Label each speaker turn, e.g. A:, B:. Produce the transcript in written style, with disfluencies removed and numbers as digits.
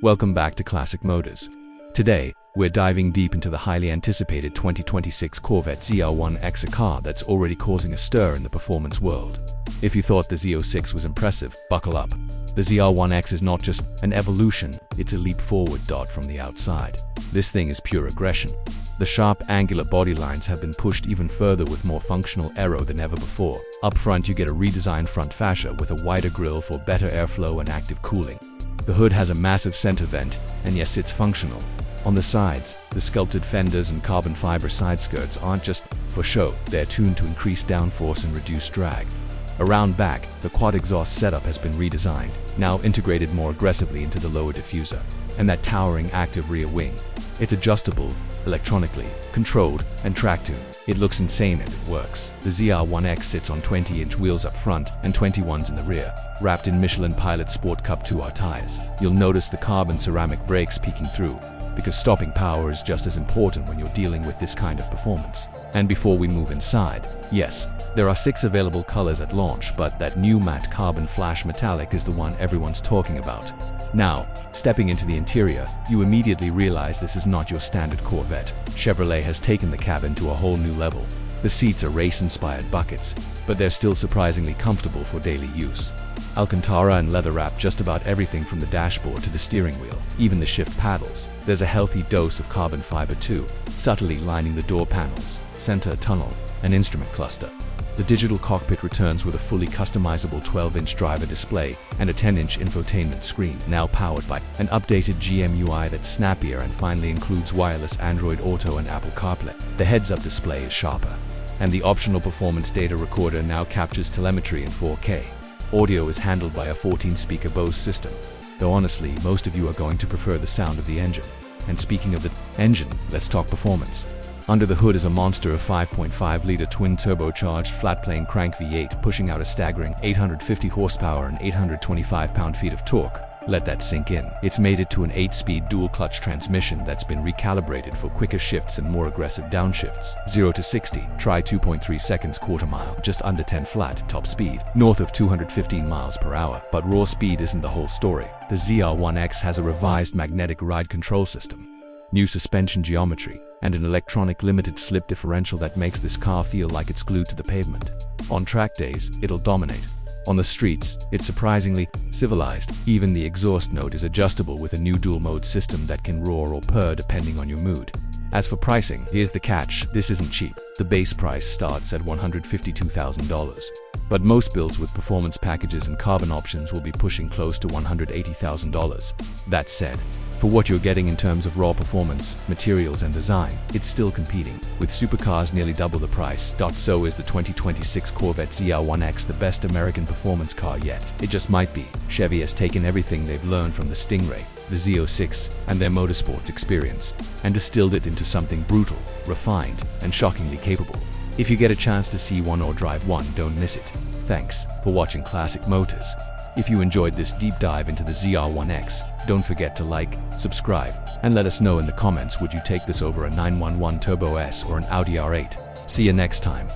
A: Welcome back to Classic Motors. Today, we're diving deep into the highly anticipated 2026 Corvette ZR1X, a car that's already causing a stir in the performance world. If you thought the Z06 was impressive, buckle up. The ZR1X is not just an evolution, it's a leap forward from the outside. This thing is pure aggression. The sharp, angular body lines have been pushed even further with more functional aero than ever before. Up front, you get a redesigned front fascia with a wider grille for better airflow and active cooling. The hood has a massive center vent, and yes, it's functional. On the sides, the sculpted fenders and carbon fiber side skirts aren't just for show, they're tuned to increase downforce and reduce drag. Around back, the quad exhaust setup has been redesigned, now integrated more aggressively into the lower diffuser, and that towering active rear wing. It's adjustable, electronically controlled, and track-tuned. It looks insane and it works. The ZR1X sits on 20-inch wheels up front and 21s in the rear, wrapped in Michelin Pilot Sport Cup 2R tires. You'll notice the carbon ceramic brakes peeking through, because stopping power is just as important when you're dealing with this kind of performance. And before we move inside, yes, there are 6 available colors at launch, but that new matte carbon flash metallic is the one everyone's talking about. Now, stepping into the interior, you immediately realize this is not your standard Corvette. Chevrolet has taken the cabin to a whole new level. The seats are race-inspired buckets, but they're still surprisingly comfortable for daily use. Alcantara and leather wrap just about everything from the dashboard to the steering wheel, even the shift paddles. There's a healthy dose of carbon fiber too, subtly lining the door panels, center tunnel, and instrument cluster. The digital cockpit returns with a fully customizable 12-inch driver display and a 10-inch infotainment screen, now powered by an updated GM UI that's snappier and finally includes wireless Android Auto and Apple CarPlay. The heads-up display is sharper, and the optional performance data recorder now captures telemetry in 4K. Audio is handled by a 14-speaker Bose system, though honestly, most of you are going to prefer the sound of the engine. And speaking of the engine, let's talk performance. Under the hood is a monster of 5.5-liter twin-turbocharged flat-plane crank V8 pushing out a staggering 850 horsepower and 825 pound-feet of torque. Let that sink in. It's made it to an 8-speed dual-clutch transmission that's been recalibrated for quicker shifts and more aggressive downshifts. 0 to 60, try 2.3 seconds quarter-mile, just under 10 flat, top speed, north of 215 miles per hour. But raw speed isn't the whole story. The ZR1X has a revised magnetic ride control system, new suspension geometry, and an electronic limited slip differential that makes this car feel like it's glued to the pavement. On track days, it'll dominate. On the streets, it's surprisingly civilized. Even the exhaust note is adjustable with a new dual-mode system that can roar or purr depending on your mood. As for pricing, here's the catch: this isn't cheap. The base price starts at $152,000. But most builds with performance packages and carbon options will be pushing close to $180,000. That said, for what you're getting in terms of raw performance, materials, and design, it's still competing. With supercars nearly double the price, so is the 2026 Corvette ZR1X the best American performance car yet. It just might be. Chevy has taken everything they've learned from the Stingray, the Z06, and their motorsports experience, and distilled it into something brutal, refined, and shockingly capable. If you get a chance to see one or drive one, don't miss it. Thanks for watching Classic Motors. If you enjoyed this deep dive into the ZR1X, don't forget to like, subscribe, and let us know in the comments, would you take this over a 911 Turbo S or an Audi R8? See you next time.